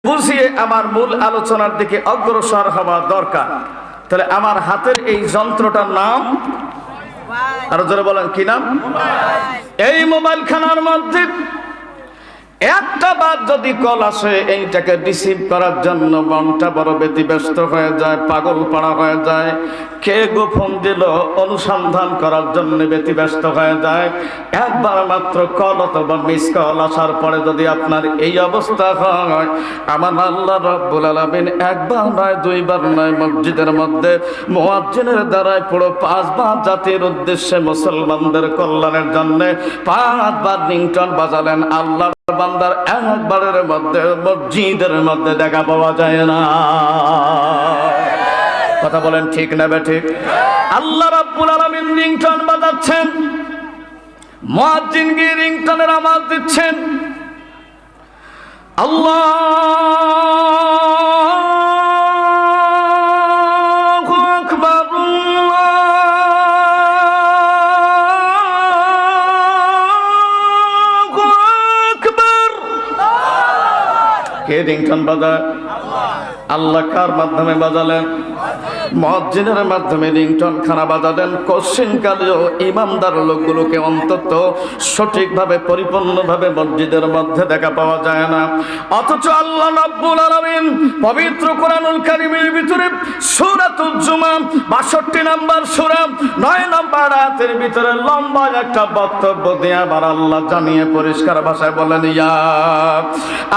বুঝিয়ে আমার মূল আলোচনার দিকে অগ্রসর হওয়া দরকার। তাহলে আমার হাতের এই যন্ত্রটার নাম আরো জোরে বলেন কি নাম? এই মোবাইল খানার মধ্যে একটা বার যদি কল আসে, এইটাকে রিসিভ করার জন্য মনটা বড় ব্যতিব্যস্ত হয়ে যায়, পাগল পাড়া হয়ে যায়। কে গোপন দিল অনুসন্ধান করার জন্য ব্যতিব্যস্ত হয়ে যায়। একবার মাত্র কল অথবা মিস কল আসার পরে যদি আপনার এই অবস্থা হয়, আমার আল্লাহ রাব্বুল আলামিন একবার নয়, দুইবার নয়, মসজিদের মধ্যে মুয়াজ্জিনের দ্বারাই পুরো 5 বার জাতির উদ্দেশ্যে মুসলমানদের কল্যাণের জন্য 5 বার রিংটন বাজালেন। আল্লাহ বান্দার একবারের মধ্যে মসজিদের মধ্যে দেখা পাওয়া যায় না। কথা বলেন ঠিক না বেঠিক? আল্লাহ রাব্বুল আলামিন রিংটন বাজাচ্ছেন, মুয়াজ্জিন গিয়ে রিংটনের আওয়াজ দিচ্ছেন। আল্লাহু আকবার, কে রিংটন বাজায়? আল্লাহ কার মাধ্যমে বাজালেন? মুয়াজ্জিনের মাধ্যমে রিংটন খানা বাজালেন। কোশ্চিনকালেও ইমানদার লোকগুলোকে অন্তত সঠিকভাবে পরিপূর্ণভাবে মসজিদের মধ্যে দেখা পাওয়া যায় না। অথচ আল্লাহ রাব্বুল আলামিন পবিত্র কোরআনুল কারীমের ভিতরে সূরাতুল জুমা 62 নম্বর সূরা 9 নম্বর আয়াতের ভিতরে লম্বা একটা বক্তব্য দিয়ে আবার আল্লাহ জানিয়ে পরিষ্কার ভাষায় বলেন, ইয়া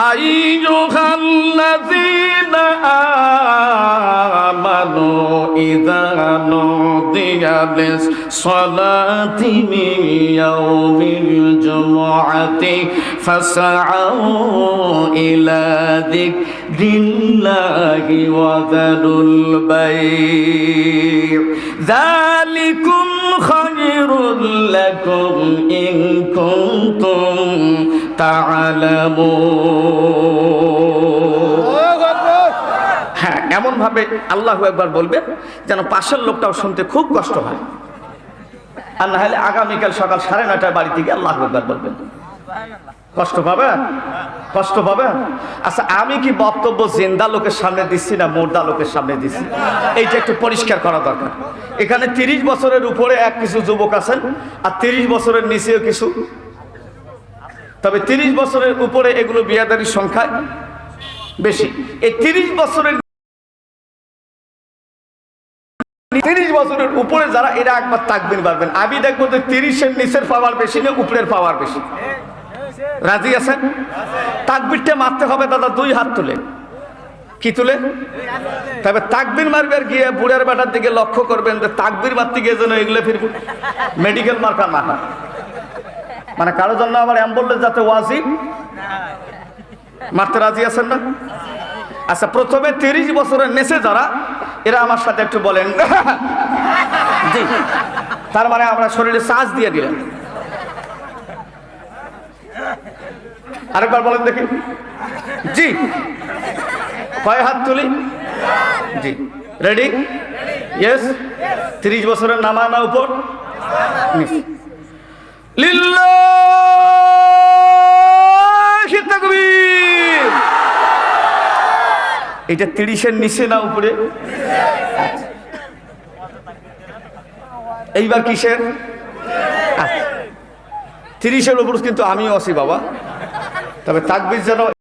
আইয়ুহাল্লাযীনা আমানু ইযা নুদিয়া লিস-সালাতি মিন ইয়াউমিল জুমআতি ফাসআউ ইলা যিকরিল্লাহি ওয়া যারুল বাই' যালিকুম খায়রুল লাকুম ইন কুনতুম তা'লামুন। হ্যাঁ, এমন ভাবে আল্লাহু আকবার বলবেন যেন পাশের লোকটাও শুনতে খুব কষ্ট হয়। আর না হলে আগামীকাল সকাল 9:30টায় বাড়িতে গিয়ে আল্লাহু আকবার বলবেন। কষ্ট পাবে? কষ্ট পাবে? আচ্ছা, আমি কি বক্তব্য জিন্দা লোকের সামনে দিচ্ছি না মুর্দা লোকের সামনে দিচ্ছি? এইটা একটু পরিষ্কার করা দরকার। এখানে 30 বছরের উপরে কিছু যুবক আছেন, আর 30 বছরের নিচেও কিছু। তবে 30 বছরের উপরে এগুলো বিয়াদারির সংখ্যা বেশি। এই 30 বছরের উপরে যারা, এরা একবার তাকবীর মারবেন। আমি দেখবো যে 30-এর নিচের পাওয়ার বেশি না উপরের পাওয়ার বেশি। রাজি আছেন? তাকবীরটা মারতে হবে দাদা 2 হাত তুলে। কি তুলে? তবে তাকবীর মারবে গিয়ে বুড়ের বেটার দিকে লক্ষ্য করবেন যে তাকবীর মারতে গিয়ে যেন এগুলো ফিরবে মেডিকেল মার্কা না হয়। মানে কারোর জন্য আবার অ্যাম্বুলেন্স যাতে ওয়াজিব মারতে রাজি আছেন না? আচ্ছা, প্রথমে 30 বছরের নিচে যারা, এরা আমার সাথে একটু বলেন জি। তার মানে আমরা শরীরে চার্জ দিয়ে দিলাম। আরেকবার বলেন দেখি জি। কয় হাত তুলি? জি। রেডি? ইয়েস। 30 বছরের নামা না উপর লিল্লাহি তাকবীর। এটা 30-এর নিচে না উপরে? এইবার কিসের? 30-এর উপর কিন্তু আমিও আছি বাবা। তবে তাকবীর যেন